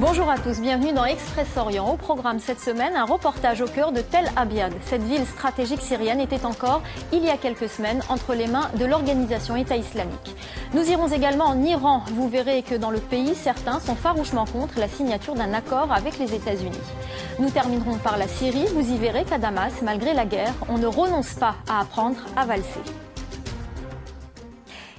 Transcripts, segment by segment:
Bonjour à tous, bienvenue dans Express Orient. Au programme cette semaine, un reportage au cœur de Tel Abyad. Cette ville stratégique syrienne était encore, il y a quelques semaines, entre les mains de l'organisation État islamique. Nous irons également en Iran. Vous verrez que dans le pays, certains sont farouchement contre la signature d'un accord avec les États-Unis. Nous terminerons par la Syrie. Vous y verrez qu'à Damas, malgré la guerre, on ne renonce pas à apprendre à valser.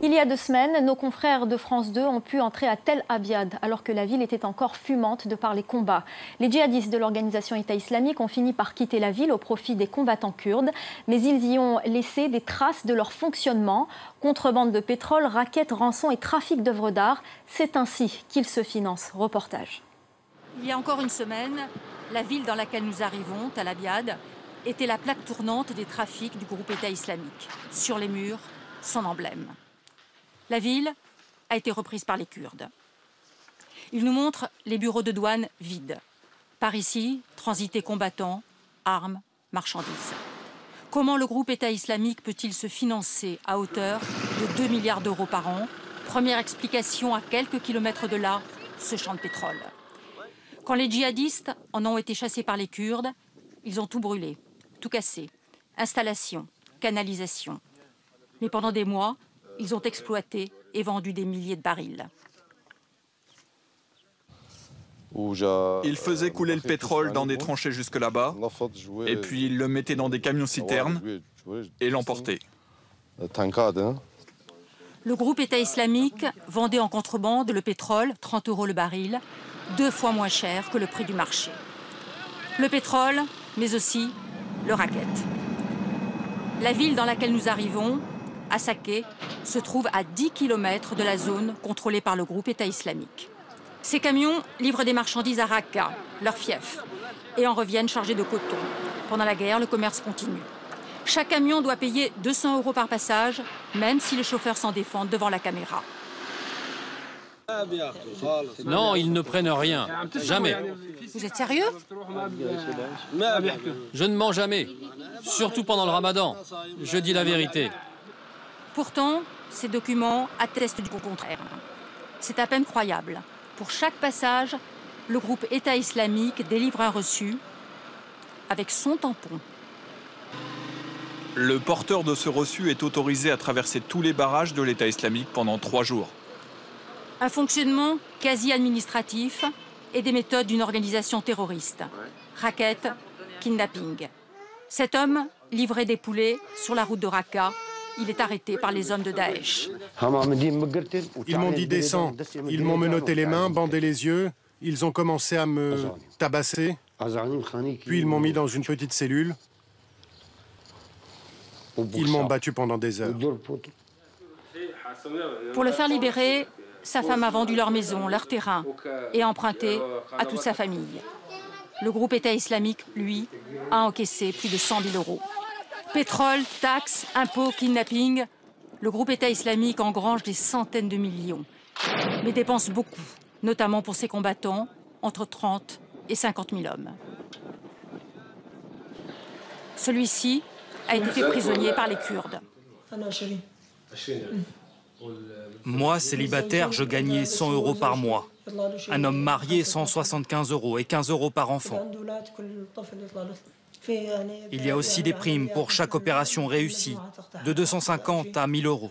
Il y a 2 semaines, nos confrères de France 2 ont pu entrer à Tel Abyad alors que la ville était encore fumante de par les combats. Les djihadistes de l'organisation État islamique ont fini par quitter la ville au profit des combattants kurdes, mais ils y ont laissé des traces de leur fonctionnement. Contrebande de pétrole, raquettes, rançons et trafic d'œuvres d'art, c'est ainsi qu'ils se financent. Reportage. Il y a encore une semaine, la ville dans laquelle nous arrivons, Tel Abyad, était la plaque tournante des trafics du groupe État islamique. Sur les murs, son emblème. La ville a été reprise par les Kurdes. Ils nous montrent les bureaux de douane vides. Par ici, transitaient combattants, armes, marchandises. Comment le groupe État islamique peut-il se financer à hauteur de 2 milliards d'euros par an? Première explication, à quelques kilomètres de là, ce champ de pétrole. Quand les djihadistes en ont été chassés par les Kurdes, ils ont tout brûlé, tout cassé. Installation, canalisation. Mais pendant des mois, ils ont exploité et vendu des milliers de barils. Ils faisaient couler le pétrole dans des tranchées jusque là-bas, et puis ils le mettaient dans des camions-citernes et l'emportaient. Le groupe État islamique vendait en contrebande le pétrole, 30 € le baril, 2 fois moins cher que le prix du marché. Le pétrole, mais aussi le racket. La ville dans laquelle nous arrivons, à Saké, se trouve à 10 km de la zone contrôlée par le groupe État islamique. Ces camions livrent des marchandises à Raqqa, leur fief, et en reviennent chargés de coton. Pendant la guerre, le commerce continue. Chaque camion doit payer 200 € par passage, même si les chauffeurs s'en défendent devant la caméra. Non, ils ne prennent rien. Jamais. Vous êtes sérieux? Je ne mens jamais. Surtout pendant le ramadan. Je dis la vérité. Pourtant, ces documents attestent du contraire. C'est à peine croyable. Pour chaque passage, le groupe État islamique délivre un reçu avec son tampon. Le porteur de ce reçu est autorisé à traverser tous les barrages de l'État islamique pendant 3 jours. Un fonctionnement quasi administratif et des méthodes d'une organisation terroriste. Racket, kidnapping. Cet homme livrait des poulets sur la route de Raqqa. Il est arrêté par les hommes de Daesh. Ils m'ont dit descends. Ils m'ont menotté les mains, bandé les yeux. Ils ont commencé à me tabasser. Puis ils m'ont mis dans une petite cellule. Ils m'ont battu pendant des heures. Pour le faire libérer, sa femme a vendu leur maison, leur terrain et emprunté à toute sa famille. Le groupe État islamique, lui, a encaissé plus de 100 000 €. Pétrole, taxes, impôts, kidnapping, le groupe État islamique engrange des centaines de millions, mais dépense beaucoup, notamment pour ses combattants, entre 30 et 50 000 hommes. Celui-ci a été fait prisonnier par les Kurdes. Moi, célibataire, je gagnais 100 € par mois. Un homme marié, 175 € et 15 € par enfant. Il y a aussi des primes pour chaque opération réussie, de 250 à 1 000 €.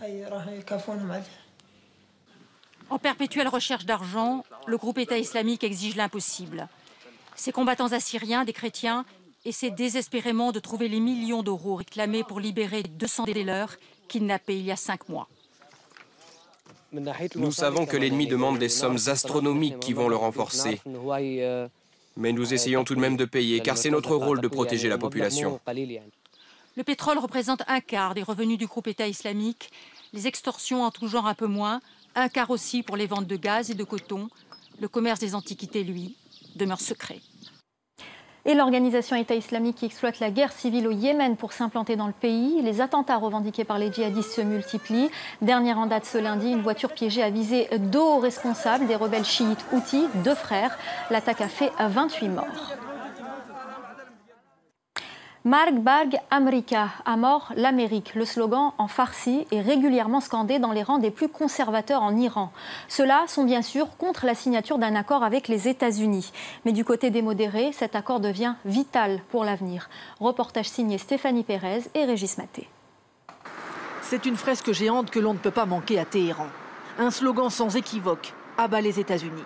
En perpétuelle recherche d'argent, le groupe État islamique exige l'impossible. Ses combattants assyriens, des chrétiens, essaient désespérément de trouver les millions d'euros réclamés pour libérer 200 des leurs kidnappés il y a 5 mois. Nous savons que l'ennemi demande des sommes astronomiques qui vont le renforcer. Mais nous essayons tout de même de payer, car c'est notre rôle de protéger la population. Le pétrole représente 1/4 des revenus du groupe État islamique, les extorsions en tout genre un peu moins, 1/4 aussi pour les ventes de gaz et de coton. Le commerce des antiquités, lui, demeure secret. Et l'organisation État islamique qui exploite la guerre civile au Yémen pour s'implanter dans le pays. Les attentats revendiqués par les djihadistes se multiplient. Dernière en date ce lundi, une voiture piégée a visé 2 hauts responsables des rebelles chiites houthis, 2 frères. L'attaque a fait 28 morts. Marg Barg America, à mort l'Amérique. Le slogan en farsi est régulièrement scandé dans les rangs des plus conservateurs en Iran. Ceux-là sont bien sûr contre la signature d'un accord avec les États-Unis. Mais du côté des modérés, cet accord devient vital pour l'avenir. Reportage signé Stéphanie Pérez et Régis Maté. C'est une fresque géante que l'on ne peut pas manquer à Téhéran. Un slogan sans équivoque, abat les États-Unis.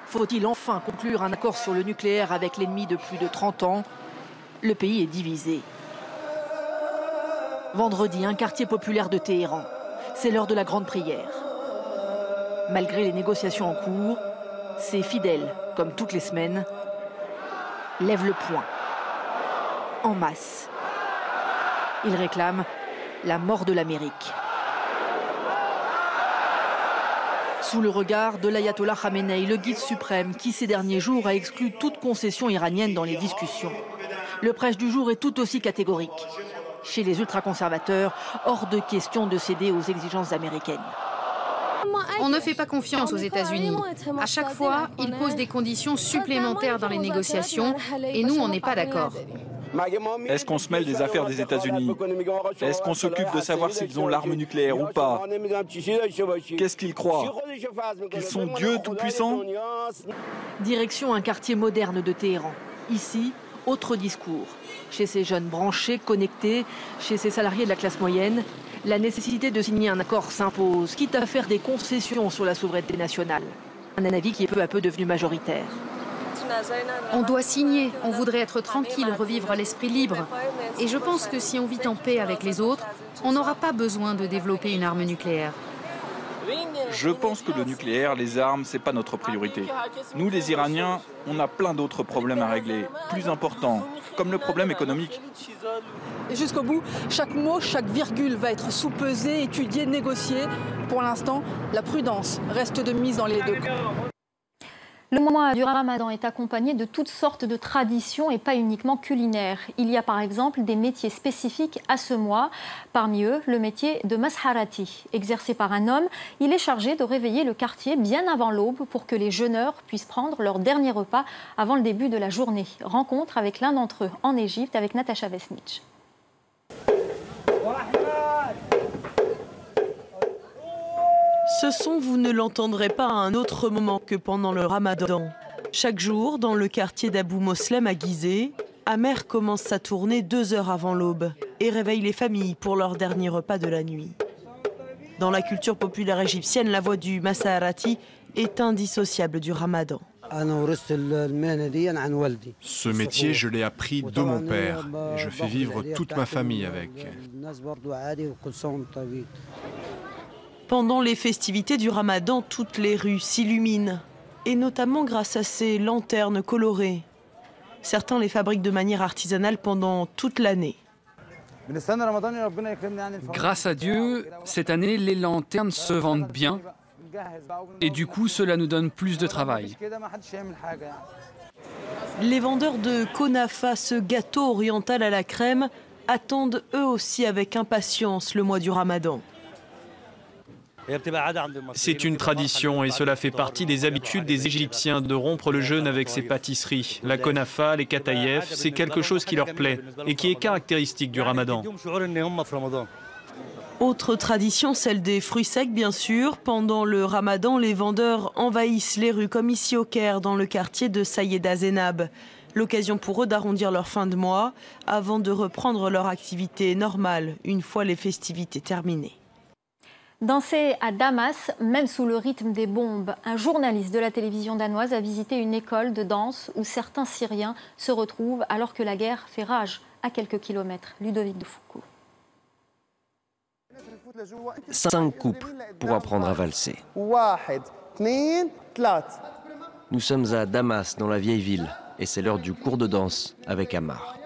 Faut-il enfin conclure un accord sur le nucléaire avec l'ennemi de plus de 30 ans ? Le pays est divisé. Vendredi, un quartier populaire de Téhéran. C'est l'heure de la grande prière. Malgré les négociations en cours, ses fidèles, comme toutes les semaines, lèvent le poing. En masse. Ils réclament la mort de l'Amérique. Sous le regard de l'ayatollah Khamenei, le guide suprême, qui ces derniers jours a exclu toute concession iranienne dans les discussions. Le prêche du jour est tout aussi catégorique. Chez les ultraconservateurs, hors de question de céder aux exigences américaines. On ne fait pas confiance aux États-Unis. À chaque fois, ils posent des conditions supplémentaires dans les négociations et nous, on n'est pas d'accord. Est-ce qu'on se mêle des affaires des États-Unis? Est-ce qu'on s'occupe de savoir s'ils ont l'arme nucléaire ou pas? Qu'est-ce qu'ils croient? Qu'ils sont Dieu tout-puissant? Direction un quartier moderne de Téhéran. Ici, autre discours. Chez ces jeunes branchés, connectés, chez ces salariés de la classe moyenne, la nécessité de signer un accord s'impose, quitte à faire des concessions sur la souveraineté nationale. Un avis qui est peu à peu devenu majoritaire. On doit signer, on voudrait être tranquille, revivre l'esprit libre. Et je pense que si on vit en paix avec les autres, on n'aura pas besoin de développer une arme nucléaire. Je pense que le nucléaire, les armes, c'est pas notre priorité. Nous, les Iraniens, on a plein d'autres problèmes à régler, plus importants, comme le problème économique. Et jusqu'au bout, chaque mot, chaque virgule va être sous-pesé, étudié, négocié. Pour l'instant, la prudence reste de mise dans les deux camps. Le mois du Ramadan est accompagné de toutes sortes de traditions et pas uniquement culinaires. Il y a par exemple des métiers spécifiques à ce mois. Parmi eux, le métier de masharati. Exercé par un homme, il est chargé de réveiller le quartier bien avant l'aube pour que les jeûneurs puissent prendre leur dernier repas avant le début de la journée. Rencontre avec l'un d'entre eux en Égypte avec Natacha Vesnich. Ce son, vous ne l'entendrez pas à un autre moment que pendant le Ramadan. Chaque jour, dans le quartier d'Abou Moslem à Gizeh, Amer commence sa tournée 2 heures avant l'aube et réveille les familles pour leur dernier repas de la nuit. Dans la culture populaire égyptienne, la voix du Masharati est indissociable du Ramadan. Ce métier, je l'ai appris de mon père et je fais vivre toute ma famille avec. Pendant les festivités du Ramadan, toutes les rues s'illuminent, et notamment grâce à ces lanternes colorées. Certains les fabriquent de manière artisanale pendant toute l'année. Grâce à Dieu, cette année, les lanternes se vendent bien, et du coup, cela nous donne plus de travail. Les vendeurs de konafa, ce gâteau oriental à la crème, attendent eux aussi avec impatience le mois du Ramadan. C'est une tradition et cela fait partie des habitudes des Égyptiens de rompre le jeûne avec ces pâtisseries. La konafa, les katayef, c'est quelque chose qui leur plaît et qui est caractéristique du Ramadan. Autre tradition, celle des fruits secs bien sûr. Pendant le Ramadan, les vendeurs envahissent les rues comme ici au Caire, dans le quartier de Sayeda Zenab. L'occasion pour eux d'arrondir leur fin de mois avant de reprendre leur activité normale une fois les festivités terminées. Danser à Damas, même sous le rythme des bombes, un journaliste de la télévision danoise a visité une école de danse où certains Syriens se retrouvent alors que la guerre fait rage à quelques kilomètres. Ludovic de Foucault. 5 couples pour apprendre à valser. Nous sommes à Damas, dans la vieille ville, et c'est l'heure du cours de danse avec Ammar.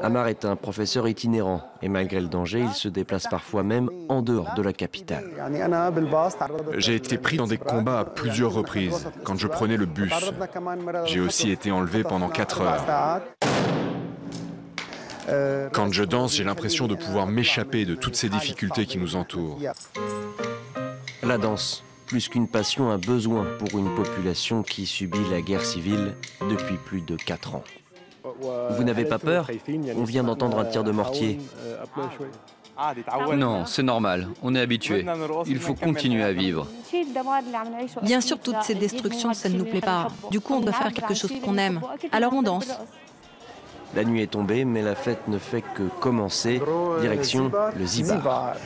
Ammar est un professeur itinérant et malgré le danger, il se déplace parfois même en dehors de la capitale. J'ai été pris dans des combats à plusieurs reprises, quand je prenais le bus. J'ai aussi été enlevé pendant 4 heures. Quand je danse, j'ai l'impression de pouvoir m'échapper de toutes ces difficultés qui nous entourent. La danse, plus qu'une passion, un besoin pour une population qui subit la guerre civile depuis plus de 4 ans. Vous n'avez pas peur? On vient d'entendre un tir de mortier. Non, c'est normal, on est habitué. Il faut continuer à vivre. Bien sûr, toutes ces destructions, ça ne nous plaît pas. Du coup, on doit faire quelque chose qu'on aime. Alors on danse. La nuit est tombée, mais la fête ne fait que commencer. Direction le Zibar.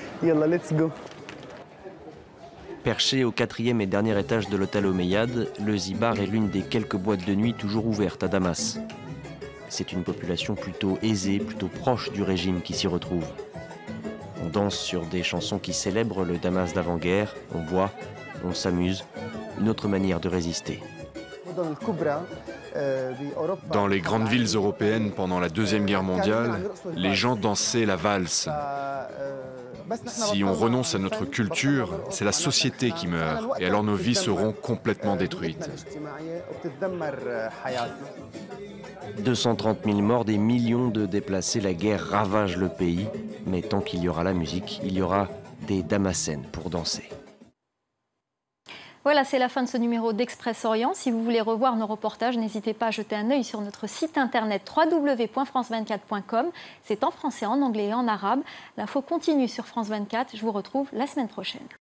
Perché au 4e et dernier étage de l'hôtel Omeyyade, le Zibar est l'une des quelques boîtes de nuit toujours ouvertes à Damas. C'est une population plutôt aisée, plutôt proche du régime qui s'y retrouve. On danse sur des chansons qui célèbrent le Damas d'avant-guerre, on boit, on s'amuse, une autre manière de résister. Dans les grandes villes européennes pendant la Deuxième Guerre mondiale, les gens dansaient la valse. Si on renonce à notre culture, c'est la société qui meurt, et alors nos vies seront complètement détruites. 230 000 morts, des millions de déplacés, la guerre ravage le pays. Mais tant qu'il y aura la musique, il y aura des Damascènes pour danser. Voilà, c'est la fin de ce numéro d'Express Orient. Si vous voulez revoir nos reportages, n'hésitez pas à jeter un œil sur notre site internet www.france24.com. C'est en français, en anglais et en arabe. L'info continue sur France 24. Je vous retrouve la semaine prochaine.